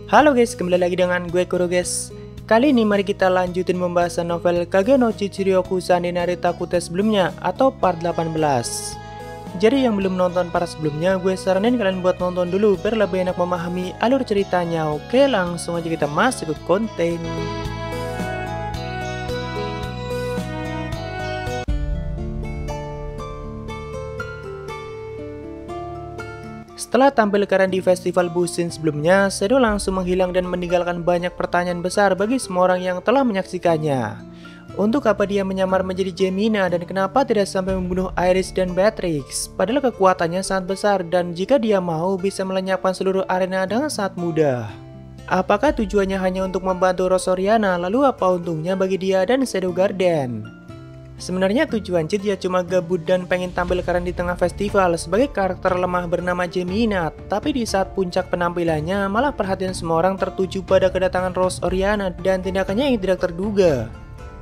Halo guys, kembali lagi dengan gue Kuro guys. Kali ini mari kita lanjutin pembahasan novel Kage no Chichiryoku Sanne Narita Kute sebelumnya atau part 18. Jadi yang belum nonton part sebelumnya, gue saranin kalian buat nonton dulu biar lebih enak memahami alur ceritanya. Oke, langsung aja kita masuk ke konten. Setelah tampil keren di festival Busin sebelumnya, Shadow langsung menghilang dan meninggalkan banyak pertanyaan besar bagi semua orang yang telah menyaksikannya. Untuk apa dia menyamar menjadi Gemina dan kenapa tidak sampai membunuh Iris dan Beatrix? Padahal kekuatannya sangat besar dan jika dia mau bisa melenyapkan seluruh arena dengan sangat mudah. Apakah tujuannya hanya untuk membantu Rosoriana, lalu apa untungnya bagi dia dan Shadow Garden? Sebenarnya tujuan Cid ya cuma gabut dan pengen tampil keren di tengah festival sebagai karakter lemah bernama Gemina. Tapi di saat puncak penampilannya malah perhatian semua orang tertuju pada kedatangan Rosoriana dan tindakannya yang tidak terduga.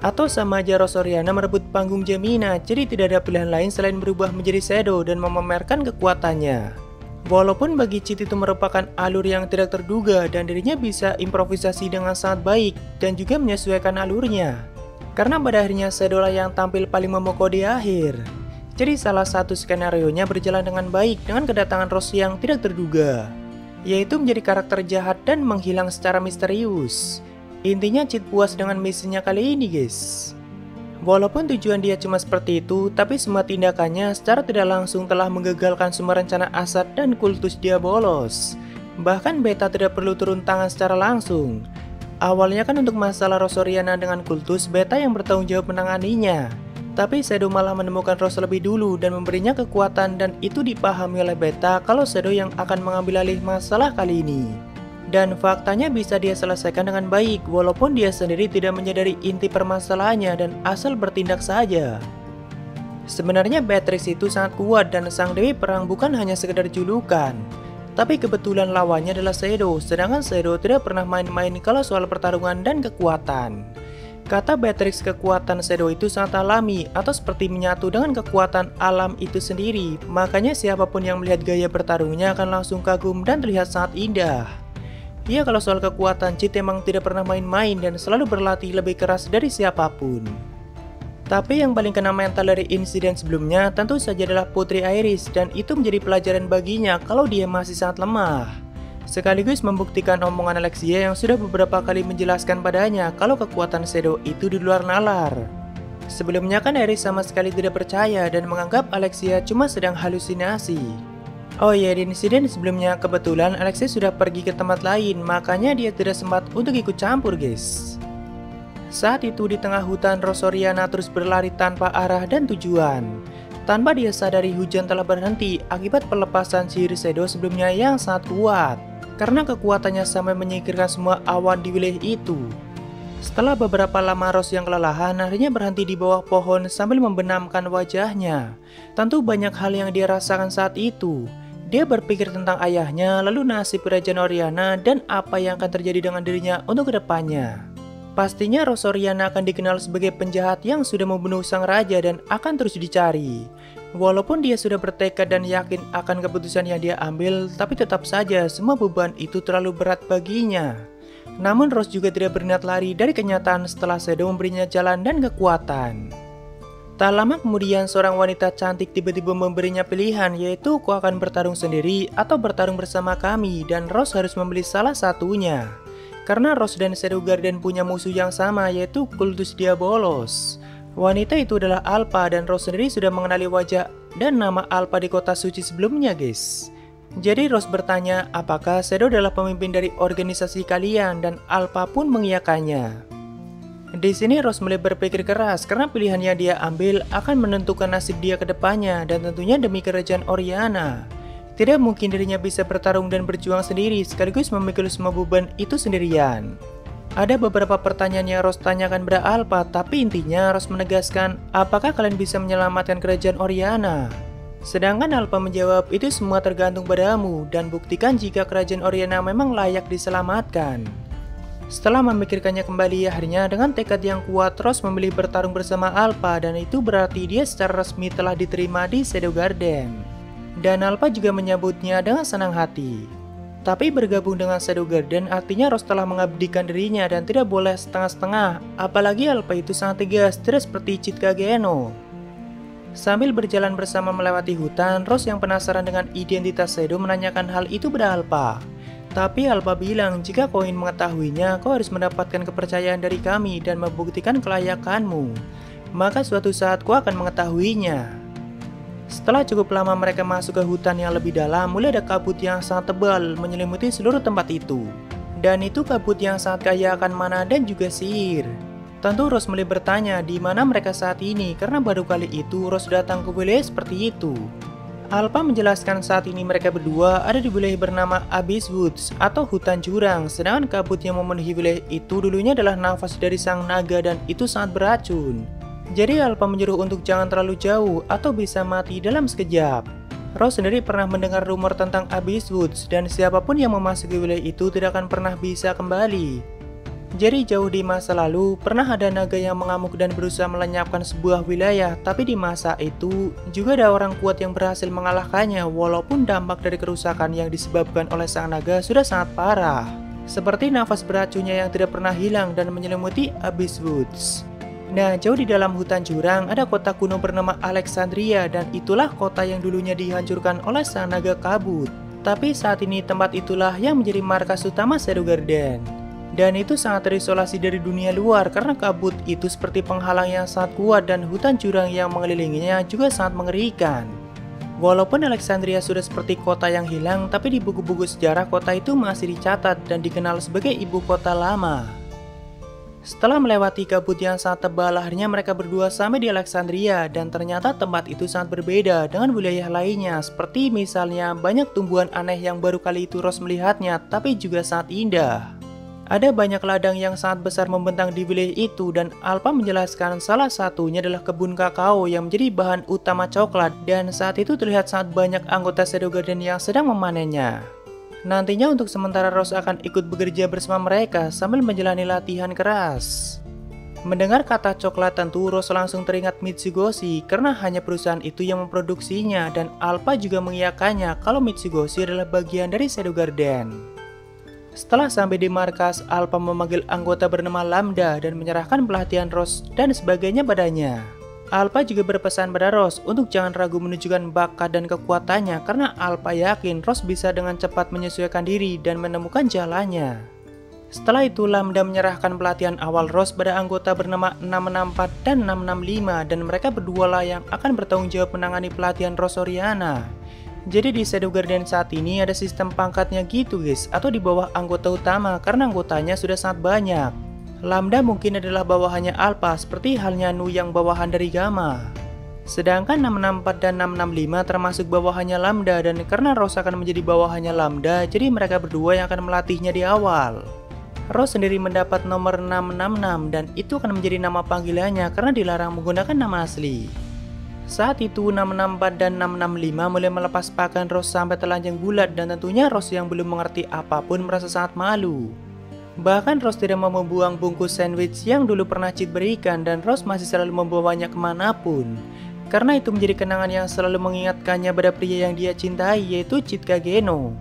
Atau sama aja Rosoriana merebut panggung Gemina, jadi tidak ada pilihan lain selain berubah menjadi Shadow dan memamerkan kekuatannya. Walaupun bagi Cid itu merupakan alur yang tidak terduga dan dirinya bisa improvisasi dengan sangat baik dan juga menyesuaikan alurnya. Karena pada akhirnya Shadow lah yang tampil paling memukau di akhir. Jadi salah satu skenario-nya berjalan dengan baik dengan kedatangan Rose yang tidak terduga, yaitu menjadi karakter jahat dan menghilang secara misterius. Intinya Cid puas dengan misinya kali ini guys. Walaupun tujuan dia cuma seperti itu, tapi semua tindakannya secara tidak langsung telah menggagalkan semua rencana Asad dan kultus Diabolos. Bahkan Beta tidak perlu turun tangan secara langsung. Awalnya kan untuk masalah Rosoriana dengan kultus, Beta yang bertanggung jawab menanganinya. Tapi Shadow malah menemukan Rose lebih dulu dan memberinya kekuatan dan itu dipahami oleh Beta kalau Shadow yang akan mengambil alih masalah kali ini. Dan faktanya bisa dia selesaikan dengan baik walaupun dia sendiri tidak menyadari inti permasalahannya dan asal bertindak saja. Sebenarnya Beatrix itu sangat kuat dan sang Dewi Perang bukan hanya sekedar julukan. Tapi kebetulan lawannya adalah Shadow, sedangkan Shadow tidak pernah main-main kalau soal pertarungan dan kekuatan. Kata Beatrix kekuatan Shadow itu sangat alami atau seperti menyatu dengan kekuatan alam itu sendiri. Makanya siapapun yang melihat gaya bertarungnya akan langsung kagum dan terlihat sangat indah. Dia kalau soal kekuatan Cid emang tidak pernah main-main dan selalu berlatih lebih keras dari siapapun. Tapi yang paling kena mental dari insiden sebelumnya tentu saja adalah Putri Iris dan itu menjadi pelajaran baginya kalau dia masih sangat lemah. Sekaligus membuktikan omongan Alexia yang sudah beberapa kali menjelaskan padanya kalau kekuatan Shadow itu di luar nalar. Sebelumnya kan Iris sama sekali tidak percaya dan menganggap Alexia cuma sedang halusinasi. Oh iya, di insiden sebelumnya kebetulan Alexia sudah pergi ke tempat lain, makanya dia tidak sempat untuk ikut campur guys. Saat itu di tengah hutan Rosoriana terus berlari tanpa arah dan tujuan. Tanpa dia sadari hujan telah berhenti akibat pelepasan sihir Shadow sebelumnya yang sangat kuat. Karena kekuatannya sampai menyingkirkan semua awan di wilayah itu. Setelah beberapa lama Rose yang kelelahan akhirnya berhenti di bawah pohon sambil membenamkan wajahnya. Tentu banyak hal yang dia rasakan saat itu. Dia berpikir tentang ayahnya, lalu nasib kerajaan Oriana dan apa yang akan terjadi dengan dirinya untuk kedepannya. Pastinya Rosoriana akan dikenal sebagai penjahat yang sudah membunuh sang raja dan akan terus dicari. Walaupun dia sudah bertekad dan yakin akan keputusan yang dia ambil, tapi tetap saja semua beban itu terlalu berat baginya. Namun Rose juga tidak berniat lari dari kenyataan setelah Shadow memberinya jalan dan kekuatan. Tak lama kemudian seorang wanita cantik tiba-tiba memberinya pilihan, yaitu kau akan bertarung sendiri atau bertarung bersama kami, dan Rose harus memilih salah satunya. Karena Rose dan Shadow Garden punya musuh yang sama, yaitu kultus Diabolos. Wanita itu adalah Alpha dan Rose sendiri sudah mengenali wajah dan nama Alpha di kota suci sebelumnya guys. Jadi Rose bertanya apakah Shadow adalah pemimpin dari organisasi kalian dan Alpha pun mengiyakannya. Di sini Rose mulai berpikir keras karena pilihan yang dia ambil akan menentukan nasib dia ke depannya dan tentunya demi kerajaan Oriana. Tidak mungkin dirinya bisa bertarung dan berjuang sendiri sekaligus memikul semua beban itu sendirian. Ada beberapa pertanyaan yang Rose tanyakan pada Alpha, tapi intinya Rose menegaskan apakah kalian bisa menyelamatkan kerajaan Oriana. Sedangkan Alpha menjawab itu semua tergantung padamu dan buktikan jika kerajaan Oriana memang layak diselamatkan. Setelah memikirkannya kembali akhirnya dengan tekad yang kuat Rose memilih bertarung bersama Alpha dan itu berarti dia secara resmi telah diterima di Shadow Garden. Dan Alpha juga menyambutnya dengan senang hati. Tapi bergabung dengan Shadow Garden artinya Rose telah mengabdikan dirinya dan tidak boleh setengah-setengah, apalagi Alpha itu sangat tegas, tidak seperti Chit Kageno. Sambil berjalan bersama melewati hutan, Rose yang penasaran dengan identitas Shadow menanyakan hal itu pada Alpha. Tapi Alpha bilang jika kau ingin mengetahuinya, kau harus mendapatkan kepercayaan dari kami dan membuktikan kelayakanmu. Maka suatu saat kau akan mengetahuinya. Setelah cukup lama mereka masuk ke hutan yang lebih dalam, mulai ada kabut yang sangat tebal menyelimuti seluruh tempat itu. Dan itu kabut yang sangat kaya akan mana dan juga sihir. Tentu Rose mulai bertanya di mana mereka saat ini karena baru kali itu Rose datang ke wilayah seperti itu. Alpha menjelaskan saat ini mereka berdua ada di wilayah bernama Abyss Woods atau hutan jurang, sedangkan kabut yang memenuhi wilayah itu dulunya adalah nafas dari sang naga dan itu sangat beracun. Jadi Alpha menyuruh untuk jangan terlalu jauh atau bisa mati dalam sekejap. Rose sendiri pernah mendengar rumor tentang Abyss Woods dan siapapun yang memasuki wilayah itu tidak akan pernah bisa kembali. Jadi jauh di masa lalu pernah ada naga yang mengamuk dan berusaha melenyapkan sebuah wilayah, tapi di masa itu juga ada orang kuat yang berhasil mengalahkannya walaupun dampak dari kerusakan yang disebabkan oleh sang naga sudah sangat parah. Seperti nafas beracunnya yang tidak pernah hilang dan menyelimuti Abyss Woods. Nah, jauh di dalam hutan jurang ada kota kuno bernama Alexandria dan itulah kota yang dulunya dihancurkan oleh sang naga kabut. Tapi saat ini tempat itulah yang menjadi markas utama Shadow Garden. Dan itu sangat terisolasi dari dunia luar karena kabut itu seperti penghalang yang sangat kuat dan hutan jurang yang mengelilinginya juga sangat mengerikan. Walaupun Alexandria sudah seperti kota yang hilang, tapi di buku-buku sejarah kota itu masih dicatat dan dikenal sebagai ibu kota lama. Setelah melewati kabut yang sangat tebal, akhirnya mereka berdua sampai di Alexandria dan ternyata tempat itu sangat berbeda dengan wilayah lainnya, seperti misalnya banyak tumbuhan aneh yang baru kali itu Rose melihatnya tapi juga sangat indah. Ada banyak ladang yang sangat besar membentang di wilayah itu dan Alpha menjelaskan salah satunya adalah kebun kakao yang menjadi bahan utama coklat dan saat itu terlihat sangat banyak anggota Shadow Garden yang sedang memanennya. Nantinya untuk sementara Rose akan ikut bekerja bersama mereka sambil menjalani latihan keras. Mendengar kata coklat tentu Rose langsung teringat Mitsugoshi karena hanya perusahaan itu yang memproduksinya dan Alpha juga mengiyakannya kalau Mitsugoshi adalah bagian dari Shadow Garden. Setelah sampai di markas, Alpha memanggil anggota bernama Lambda dan menyerahkan pelatihan Rose dan sebagainya padanya. Alpha juga berpesan pada Rose untuk jangan ragu menunjukkan bakat dan kekuatannya karena Alpha yakin Rose bisa dengan cepat menyesuaikan diri dan menemukan jalannya. Setelah itu Lambda menyerahkan pelatihan awal Rose pada anggota bernama 664 dan 665 dan mereka berdua lah yang akan bertanggung jawab menangani pelatihan Rose Oriana. Jadi di Shadow Garden saat ini ada sistem pangkatnya gitu guys, atau di bawah anggota utama karena anggotanya sudah sangat banyak. Lambda mungkin adalah bawahannya Alpha seperti halnya Nu yang bawahan dari Gamma. Sedangkan 664 dan 665 termasuk bawahannya Lambda dan karena Rose akan menjadi bawahannya Lambda, jadi mereka berdua yang akan melatihnya di awal. Rose sendiri mendapat nomor 666 dan itu akan menjadi nama panggilannya karena dilarang menggunakan nama asli. Saat itu 664 dan 665 mulai melepas pakaian Rose sampai telanjang bulat dan tentunya Rose yang belum mengerti apapun merasa sangat malu. Bahkan Rose tidak mau membuang bungkus sandwich yang dulu pernah Chit berikan dan Rose masih selalu membawanya kemanapun. Karena itu menjadi kenangan yang selalu mengingatkannya pada pria yang dia cintai yaitu Chit Kageno.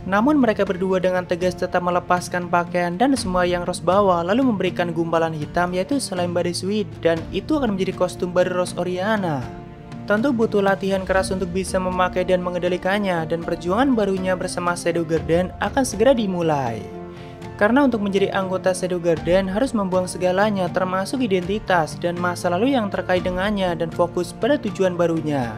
Namun mereka berdua dengan tegas tetap melepaskan pakaian dan semua yang Rose bawa lalu memberikan gumpalan hitam yaitu slime bodysuit dan itu akan menjadi kostum baru Rose Oriana. Tentu butuh latihan keras untuk bisa memakai dan mengendalikannya dan perjuangan barunya bersama Shadow Garden akan segera dimulai. Karena untuk menjadi anggota Shadow Garden harus membuang segalanya termasuk identitas dan masa lalu yang terkait dengannya dan fokus pada tujuan barunya.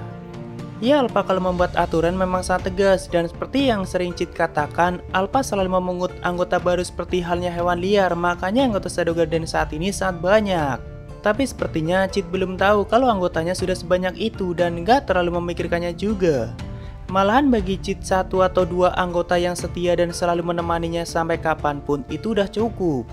Ya Alpha kalau membuat aturan memang sangat tegas dan seperti yang sering Chit katakan, Alpha selalu memungut anggota baru seperti halnya hewan liar, makanya anggota Shadow Garden saat ini sangat banyak. Tapi sepertinya Chit belum tahu kalau anggotanya sudah sebanyak itu dan nggak terlalu memikirkannya juga. Malahan bagi Chit 1 atau 2 anggota yang setia dan selalu menemaninya sampai kapanpun itu udah cukup.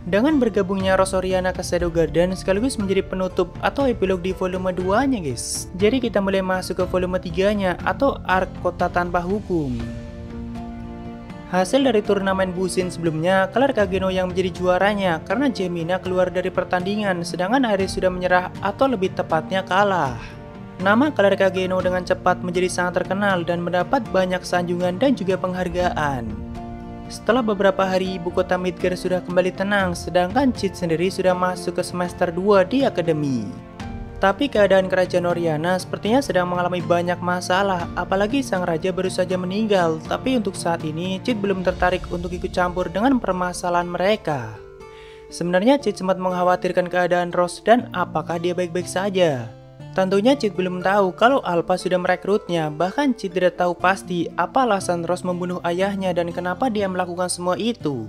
Dengan bergabungnya Rose Oriana ke Shadow Garden sekaligus menjadi penutup atau epilog di volume 2 nya guys. Jadi kita mulai masuk ke volume 3 nya atau arc Kota Tanpa Hukum. Hasil dari turnamen Bushin sebelumnya, Clara Kageno yang menjadi juaranya karena Gemina keluar dari pertandingan sedangkan Aries sudah menyerah atau lebih tepatnya kalah. Nama Claire Kageno dengan cepat menjadi sangat terkenal dan mendapat banyak sanjungan dan juga penghargaan. Setelah beberapa hari, ibu kota Midgar sudah kembali tenang, sedangkan Cid sendiri sudah masuk ke semester 2 di akademi. Tapi keadaan kerajaan Oriana sepertinya sedang mengalami banyak masalah, apalagi sang raja baru saja meninggal. Tapi untuk saat ini, Cid belum tertarik untuk ikut campur dengan permasalahan mereka. Sebenarnya Cid sempat mengkhawatirkan keadaan Rose dan apakah dia baik-baik saja. Tentunya Cid belum tahu kalau Alpha sudah merekrutnya, bahkan Cid tidak tahu pasti apa alasan Rose membunuh ayahnya dan kenapa dia melakukan semua itu.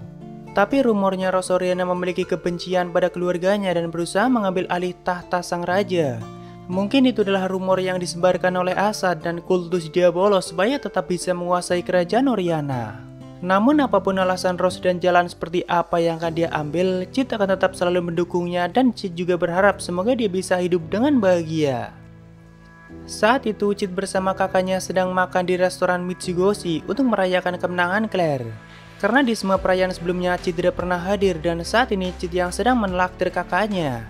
Tapi rumornya Rose Oriana memiliki kebencian pada keluarganya dan berusaha mengambil alih tahta sang raja. Mungkin itu adalah rumor yang disebarkan oleh Assad dan kultus Diabolos supaya tetap bisa menguasai kerajaan Oriana. Namun apapun alasan Rose dan jalan seperti apa yang akan dia ambil, Cid akan tetap selalu mendukungnya dan Cid juga berharap semoga dia bisa hidup dengan bahagia. Saat itu Cid bersama kakaknya sedang makan di restoran Mitsugoshi untuk merayakan kemenangan Claire. Karena di semua perayaan sebelumnya Cid tidak pernah hadir dan saat ini Cid yang sedang menelaktir kakaknya.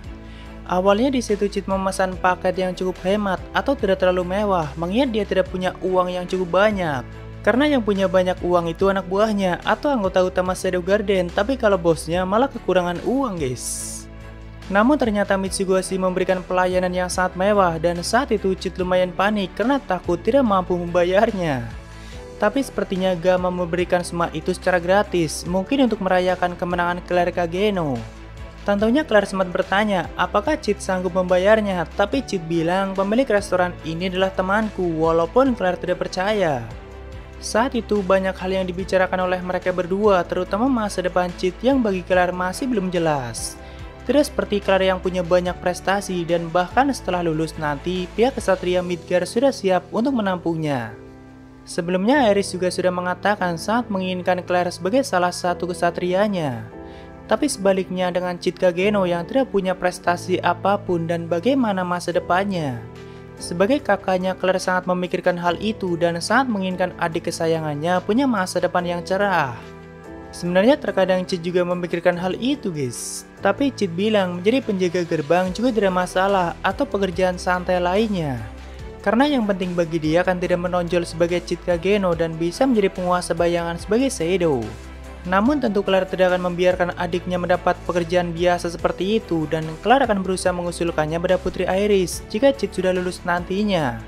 Awalnya di situ Cid memesan paket yang cukup hemat atau tidak terlalu mewah, mengingat dia tidak punya uang yang cukup banyak. Karena yang punya banyak uang itu anak buahnya atau anggota utama Shadow Garden, tapi kalau bosnya malah kekurangan uang guys. Namun ternyata Mitsugoshi memberikan pelayanan yang sangat mewah dan saat itu Cid lumayan panik karena takut tidak mampu membayarnya. Tapi sepertinya Gama memberikan semua itu secara gratis, mungkin untuk merayakan kemenangan Claire Kageno. Tentunya Claire sempat bertanya apakah Cid sanggup membayarnya, tapi Cid bilang pemilik restoran ini adalah temanku walaupun Claire tidak percaya. Saat itu banyak hal yang dibicarakan oleh mereka berdua, terutama masa depan Cid yang bagi Claire masih belum jelas. Tidak seperti Claire yang punya banyak prestasi dan bahkan setelah lulus nanti pihak kesatria Midgar sudah siap untuk menampungnya. Sebelumnya Aerys juga sudah mengatakan sangat menginginkan Claire sebagai salah satu kesatrianya. Tapi sebaliknya dengan Cid Kageno yang tidak punya prestasi apapun dan bagaimana masa depannya. Sebagai kakaknya, Claire sangat memikirkan hal itu dan sangat menginginkan adik kesayangannya punya masa depan yang cerah. Sebenarnya terkadang Cid juga memikirkan hal itu guys. Tapi Cid bilang menjadi penjaga gerbang juga tidak masalah atau pekerjaan santai lainnya. Karena yang penting bagi dia kan tidak menonjol sebagai Cid Kageno dan bisa menjadi penguasa bayangan sebagai Shadow. Namun tentu Claire tidak akan membiarkan adiknya mendapat pekerjaan biasa seperti itu dan Claire akan berusaha mengusulkannya pada Putri Aerys jika Cid sudah lulus nantinya.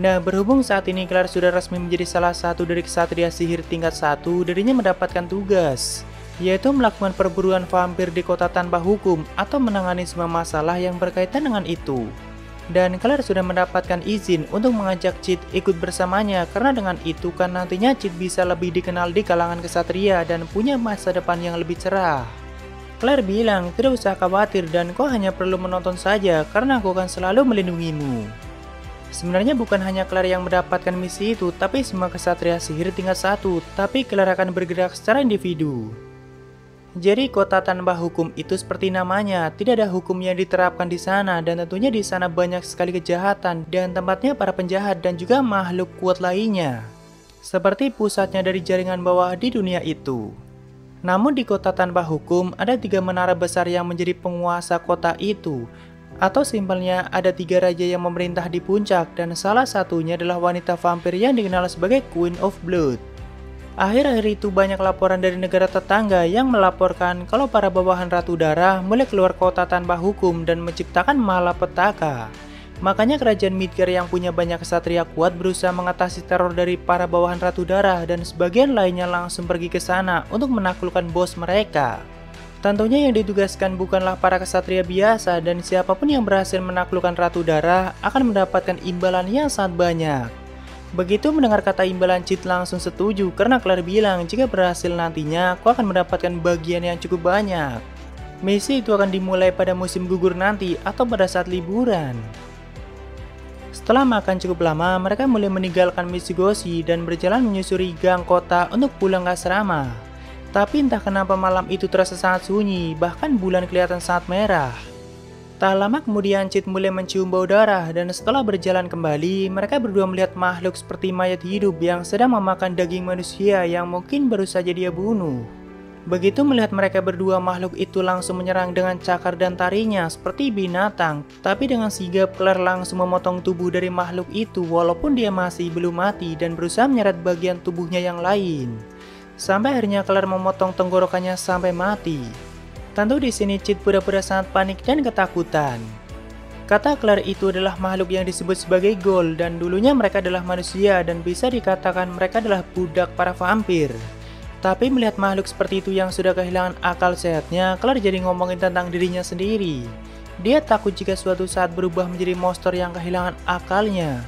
Nah, berhubung saat ini Claire sudah resmi menjadi salah satu dari kesatria sihir tingkat 1, dirinya mendapatkan tugas, yaitu melakukan perburuan vampir di kota tanpa hukum atau menangani semua masalah yang berkaitan dengan itu. Dan Claire sudah mendapatkan izin untuk mengajak Cid ikut bersamanya karena dengan itu kan nantinya Cid bisa lebih dikenal di kalangan kesatria dan punya masa depan yang lebih cerah. Claire bilang tidak usah khawatir dan kau hanya perlu menonton saja karena aku akan selalu melindungimu. Sebenarnya bukan hanya Claire yang mendapatkan misi itu, tapi semua kesatria sihir tingkat 1, tapi Claire akan bergerak secara individu. Jadi kota tanpa hukum itu seperti namanya, tidak ada hukum yang diterapkan di sana dan tentunya di sana banyak sekali kejahatan dan tempatnya para penjahat dan juga makhluk kuat lainnya. Seperti pusatnya dari jaringan bawah di dunia itu. Namun di kota tanpa hukum ada 3 menara besar yang menjadi penguasa kota itu. Atau simpelnya ada 3 raja yang memerintah di puncak dan salah satunya adalah wanita vampir yang dikenal sebagai Queen of Blood. Akhir-akhir itu banyak laporan dari negara tetangga yang melaporkan kalau para bawahan Ratu Darah mulai keluar kota tanpa hukum dan menciptakan malapetaka. Makanya kerajaan Midgar yang punya banyak kesatria kuat berusaha mengatasi teror dari para bawahan Ratu Darah dan sebagian lainnya langsung pergi ke sana untuk menaklukkan bos mereka. Tentunya yang ditugaskan bukanlah para kesatria biasa dan siapapun yang berhasil menaklukkan Ratu Darah akan mendapatkan imbalan yang sangat banyak. Begitu mendengar kata imbalan, Cid langsung setuju karena Claire bilang jika berhasil nantinya aku akan mendapatkan bagian yang cukup banyak. Misi itu akan dimulai pada musim gugur nanti atau pada saat liburan. Setelah makan cukup lama, mereka mulai meninggalkan Mitsugoshi dan berjalan menyusuri gang kota untuk pulang ke asrama. Tapi entah kenapa malam itu terasa sangat sunyi, bahkan bulan kelihatan sangat merah. Tak lama kemudian Cid mulai mencium bau darah dan setelah berjalan kembali, mereka berdua melihat makhluk seperti mayat hidup yang sedang memakan daging manusia yang mungkin baru saja dia bunuh. Begitu melihat mereka berdua, makhluk itu langsung menyerang dengan cakar dan tarinya seperti binatang. Tapi dengan sigap Claire langsung memotong tubuh dari makhluk itu walaupun dia masih belum mati dan berusaha menyeret bagian tubuhnya yang lain. Sampai akhirnya Claire memotong tenggorokannya sampai mati. Tentu di sini Cid pura-pura sangat panik dan ketakutan. Kata Claire itu adalah makhluk yang disebut sebagai ghoul dan dulunya mereka adalah manusia dan bisa dikatakan mereka adalah budak para vampir. Tapi melihat makhluk seperti itu yang sudah kehilangan akal sehatnya, Claire jadi ngomongin tentang dirinya sendiri. Dia takut jika suatu saat berubah menjadi monster yang kehilangan akalnya.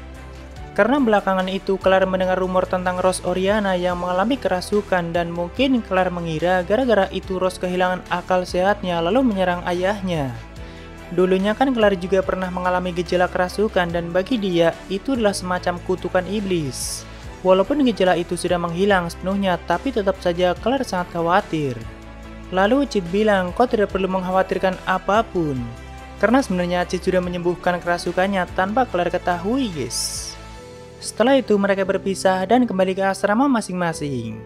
Karena belakangan itu Claire mendengar rumor tentang Rose Oriana yang mengalami kerasukan dan mungkin Claire mengira gara-gara itu Rose kehilangan akal sehatnya lalu menyerang ayahnya. Dulunya kan Claire juga pernah mengalami gejala kerasukan dan bagi dia itu adalah semacam kutukan iblis. Walaupun gejala itu sudah menghilang sepenuhnya, tapi tetap saja Claire sangat khawatir. Lalu Cid bilang, kau tidak perlu mengkhawatirkan apapun. Karena sebenarnya Cid sudah menyembuhkan kerasukannya tanpa Claire ketahui, guys. Setelah itu mereka berpisah dan kembali ke asrama masing-masing.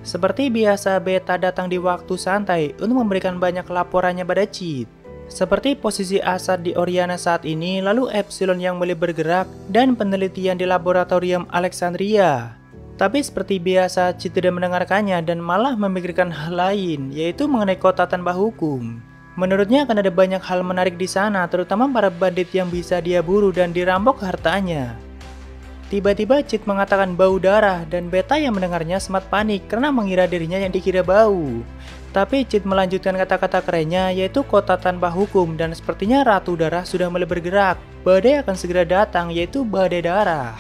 Seperti biasa, Beta datang di waktu santai untuk memberikan banyak laporannya pada Cid. Seperti posisi Asad di Oriana saat ini, lalu Epsilon yang boleh bergerak, dan penelitian di laboratorium Alexandria. Tapi seperti biasa, Cid tidak mendengarkannya dan malah memikirkan hal lain, yaitu mengenai kota tanpa hukum. Menurutnya akan ada banyak hal menarik di sana, terutama para bandit yang bisa dia buru dan dirampok hartanya. Tiba-tiba Cid mengatakan bau darah dan Beta yang mendengarnya sempat panik karena mengira dirinya yang dikira bau. Tapi Cid melanjutkan kata-kata kerennya yaitu kota tanpa hukum dan sepertinya Ratu Darah sudah mulai bergerak. Badai akan segera datang yaitu badai darah.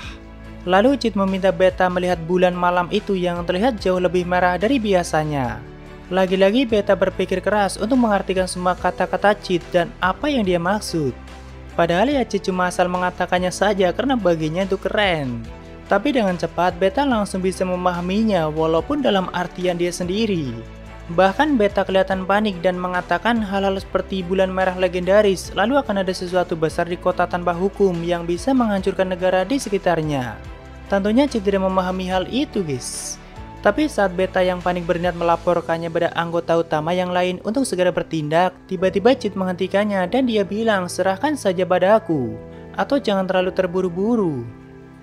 Lalu Cid meminta Beta melihat bulan malam itu yang terlihat jauh lebih merah dari biasanya. Lagi-lagi Beta berpikir keras untuk mengartikan semua kata-kata Cid dan apa yang dia maksud. Padahal ya Cid cuma asal mengatakannya saja karena baginya itu keren. Tapi dengan cepat Beta langsung bisa memahaminya walaupun dalam artian dia sendiri. Bahkan Beta kelihatan panik dan mengatakan hal-hal seperti bulan merah legendaris, lalu akan ada sesuatu besar di kota tanpa hukum yang bisa menghancurkan negara di sekitarnya. Tentunya Cid tidak memahami hal itu, guys. Tapi saat Beta yang panik berniat melaporkannya pada anggota utama yang lain untuk segera bertindak, tiba-tiba Cid menghentikannya dan dia bilang serahkan saja pada aku, atau jangan terlalu terburu-buru.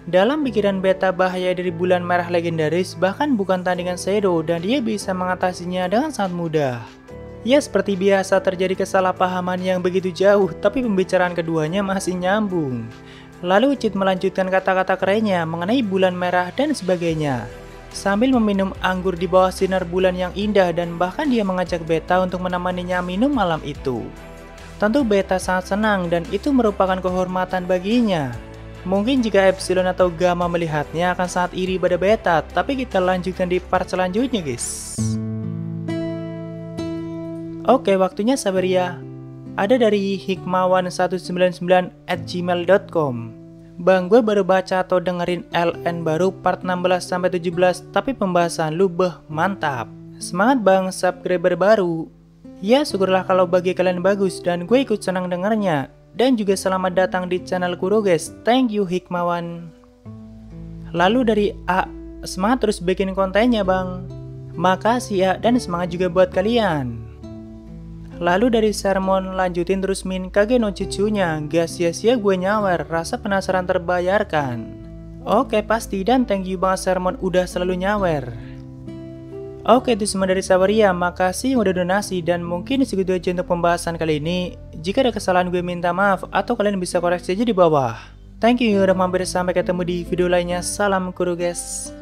Dalam pikiran Beta, bahaya dari bulan merah legendaris bahkan bukan tandingan Shadow dan dia bisa mengatasinya dengan sangat mudah. Ya seperti biasa terjadi kesalahpahaman yang begitu jauh, tapi pembicaraan keduanya masih nyambung. Lalu Cid melanjutkan kata-kata kerennya mengenai bulan merah dan sebagainya. Sambil meminum anggur di bawah sinar bulan yang indah dan bahkan dia mengajak Beta untuk menemaninya minum malam itu. Tentu Beta sangat senang dan itu merupakan kehormatan baginya. Mungkin jika Epsilon atau Gamma melihatnya akan sangat iri pada Beta, tapi kita lanjutkan di part selanjutnya, guys. Oke, waktunya sabar ya. Ada dari hikmawan199@gmail.com. Bang, gue baru baca atau dengerin LN baru part 16-17, tapi pembahasan lu mantap. Semangat bang, subscriber baru. Ya, syukurlah kalau bagi kalian bagus dan gue ikut senang dengernya. Dan juga selamat datang di channel Kuro guys. Thank you Hikmawan. Lalu dari A, semangat terus bikin kontennya bang. Makasih ya, dan semangat juga buat kalian. Lalu dari Sermon, lanjutin terus min kage no cucunya. Gak sia-sia gue nyawer, rasa penasaran terbayarkan. Oke pasti, dan thank you banget Sermon udah selalu nyawer. Oke, itu semua dari Sawaria, makasih yang udah donasi dan mungkin segitu aja untuk pembahasan kali ini. Jika ada kesalahan gue minta maaf atau kalian bisa koreksi aja di bawah. Thank you udah mampir, sampai ketemu di video lainnya. Salam Kuro guys.